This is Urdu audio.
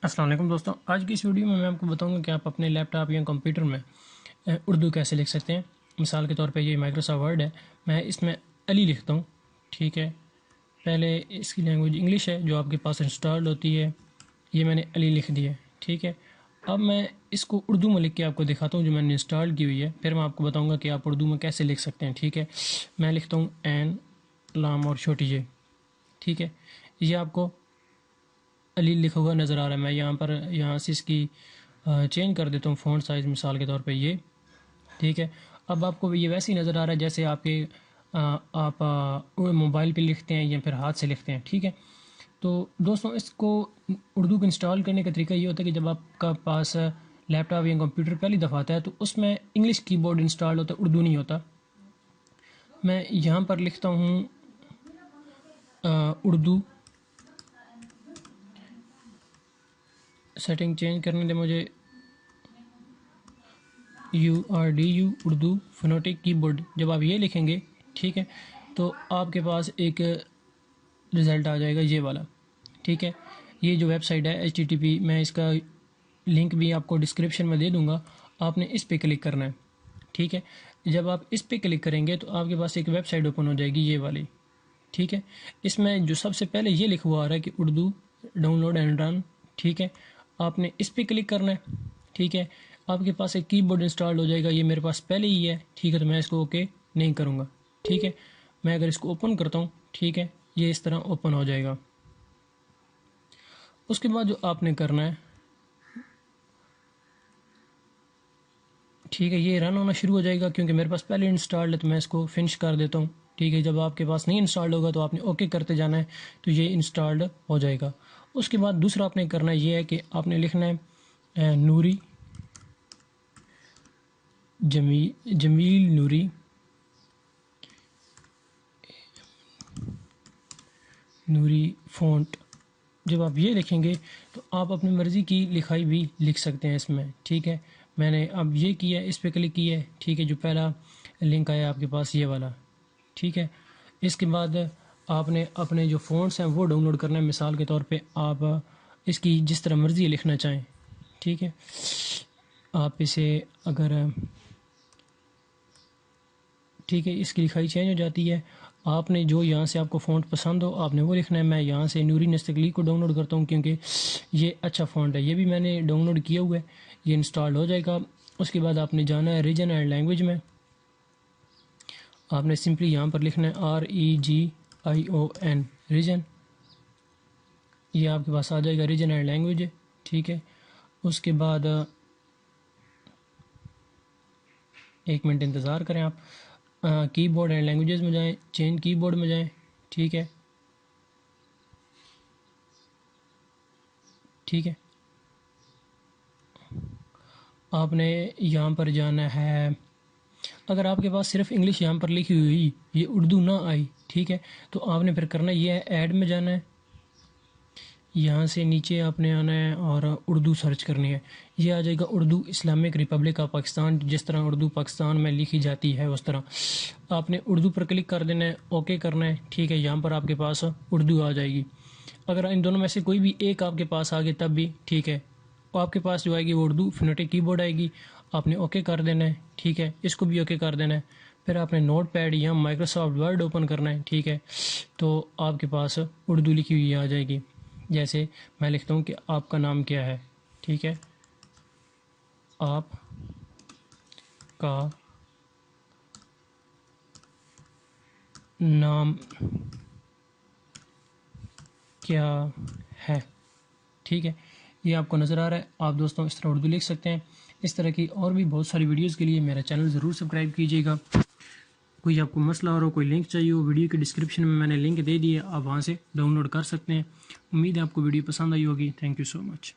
السلام علیکم دوستوں، آج کی اس ویڈیو میں آپ کو بتاؤں گا کہ آپ اپنے لیپ ٹاپ یا کمپیوٹر میں اردو کیسے لکھ سکتے ہیں۔ مثال کے طور پہ یہ مائکروسافٹ ورڈ ہے، میں اس میں علی لکھتا ہوں، ٹھیک ہے۔ پہلے اس کی لینگویج انگلش ہے جو آپ کے پاس انسٹالڈ ہوتی ہے، یہ میں نے علی لکھ دی ہے، ٹھیک ہے۔ اب میں اس کو اردو میں لکھ کے آپ کو دکھاتا ہوں جو میں نے انسٹال کی ہوئی ہے، پھر میں آپ کو بتاؤں گا کہ آپ اردو میں کیسے لکھ سکتے ہیں، ٹھیک ہے۔ میں لکھتا ہوں این لام اور چھوٹی جے، ٹھیک ہے۔ یہ آپ کو علی لکھا ہوا نظر آ رہا ہے۔ میں یہاں سے اس کی چینج کر دیتا ہوں فونٹ سائز، مثال کے طور پہ یہ، ٹھیک ہے۔ اب آپ کو یہ ویسے ہی نظر آ رہا ہے جیسے آپ موبائل پہ لکھتے ہیں یا پھر ہاتھ سے لکھتے ہیں، ٹھیک ہے۔ تو دوستوں، اس کو اردو کو انسٹال کرنے کا طریقہ یہ ہوتا ہے کہ جب آپ کا پاس لیپ ٹاپ یا کمپیوٹر پہلی دفعہ آتا ہے تو اس میں انگلش کی بورڈ انسٹال ہوتا ہے، اردو نہیں ہوتا۔ میں یہاں پر لکھتا ہوں اردو، سیٹنگ چینج کرنے دے مجھے، URDU اردو فونیٹک کی بورڈ، جب آپ یہ لکھیں گے، ٹھیک ہے، تو آپ کے پاس ایک رزلٹ آ جائے گا یہ والا، ٹھیک ہے۔ یہ جو ویب سائٹ ہے HTTP، میں اس کا لنک بھی آپ کو ڈسکرپشن میں دے دوں گا، آپ نے اس پہ کلک کرنا ہے، ٹھیک ہے۔ جب آپ اس پہ کلک کریں گے تو آپ کے پاس ایک ویب سائٹ اوپن ہو جائے گی یہ والی، ٹھیک ہے۔ اس میں جو سب سے پہلے یہ لکھا ہوا آ رہا ہے کہ Urdu download and run, ٹھیک ہے۔ آپ نے اس پہ کلک کرنا ہے، ٹھیک ہے۔ آپ کے پاس ایک کی بورڈ انسٹال ہو جائے گا، یہ میرے پاس پہلے ہی ہے، ٹھیک ہے، تو میں اس کو اوکے نہیں کروں گا، ٹھیک ہے۔ میں اگر اس کو اوپن کرتا ہوں، ٹھیک ہے، یہ اس طرح اوپن ہو جائے گا۔ اس کے بعد جو آپ نے کرنا ہے، ٹھیک ہے، یہ رن ہونا شروع ہو جائے گا کیونکہ میرے پاس پہلے انسٹالڈ ہے، تو میں اس کو فنش کر دیتا ہوں، ٹھیک ہے۔ جب آپ کے پاس نہیں انسٹالڈ ہوگا تو آپ نے اوکے کرتے جانا ہے، تو یہ انسٹالڈ ہو جائے گا۔ اس کے بعد دوسرا آپ نے کرنا یہ ہے کہ آپ نے لکھنا ہے نوری، جمیل نوری، نوری فونٹ۔ جب آپ یہ لکھیں گے تو آپ اپنی مرضی کی لکھائی بھی لکھ سکتے ہیں اس میں، ٹھیک ہے۔ میں نے اب یہ کیا ہے، اس پہ کلک کیا ہے، ٹھیک ہے، جو پہلا لنک آیا آپ کے پاس یہ والا، ٹھیک ہے۔ اس کے بعد آپ نے اپنے جو فونٹس ہیں وہ ڈاؤن لوڈ کرنا ہے، مثال کے طور پہ آپ اس کی جس طرح مرضی لکھنا چاہیں، ٹھیک ہے۔ آپ اسے اگر، ٹھیک ہے، اس کی لکھائی چینج ہو جاتی ہے۔ آپ نے جو یہاں سے آپ کو فونٹ پسند ہو آپ نے وہ لکھنا ہے۔ میں یہاں سے نوری نستقلی کو ڈاؤن لوڈ کرتا ہوں کیونکہ یہ اچھا فونٹ ہے، یہ بھی میں نے ڈاؤن لوڈ کیا ہوا ہے، یہ انسٹال ہو جائے گا۔ اس کے بعد آپ نے جانا ہے ریجن اینڈ لینگویج میں، آپ نے سمپلی یہاں پر لکھنا ہے REGION، ریجن، یہ آپ کے پاس آ جائے گا ریجن اینڈ لینگویج، ٹھیک ہے۔ اس کے بعد ایک منٹ انتظار کریں آپ، کی بورڈ اینڈ لینگویجز میں جائیں، چینج کی بورڈ میں جائیں، ٹھیک ہے، ٹھیک ہے۔ آپ نے یہاں پر جانا ہے، اگر آپ کے پاس صرف انگلش یہاں پر لکھی ہوئی، یہ اردو نہ آئی، ٹھیک ہے، تو آپ نے پھر کرنا یہ ہے ایڈ میں جانا ہے، یہاں سے نیچے آپ نے آنا ہے اور اردو سرچ کرنی ہے، یہ آ جائے گا Urdu Islamic Republic of Pakistan, جس طرح اردو پاکستان میں لکھی جاتی ہے اس طرح آپ نے اردو پر کلک کر دینا ہے، اوکے کرنا ہے، ٹھیک ہے۔ یہاں پر آپ کے پاس اردو آ جائے گی۔ اگر ان دونوں میں سے کوئی بھی ایک آپ کے پاس آ گئے تب بھی ٹھیک ہے، آپ کے پاس جو آئے گی وہ اردو فونیٹک کی بورڈ آئے گی، آپ نے اوکے کر دینا ہے، ٹھیک ہے، اس کو بھی اوکے کر دینا ہے۔ پھر آپ نے نوٹ پیڈ یا مائکروسافٹ ورڈ اوپن کرنا ہے، ٹھیک ہے، تو آپ کے پاس اردو لکھی ہوئی آ جائے گی۔ جیسے میں لکھتا ہوں کہ آپ کا نام کیا ہے، ٹھیک ہے، آپ کا نام کیا ہے، ٹھیک ہے، یہ آپ کو نظر آ رہا ہے۔ آپ دوستوں اس طرح اردو لکھ سکتے ہیں۔ اس طرح کی اور بھی بہت ساری ویڈیوز کے لیے میرا چینل ضرور سبسکرائب کیجیے گا۔ کوئی آپ کو مسئلہ ہو، کوئی لنک چاہیے ہو، ویڈیو کے ڈسکرپشن میں نے لنک دے دی ہے، آپ وہاں سے ڈاؤن لوڈ کر سکتے ہیں۔ امید ہے آپ کو ویڈیو پسند آئی ہوگی۔ Thank you so much.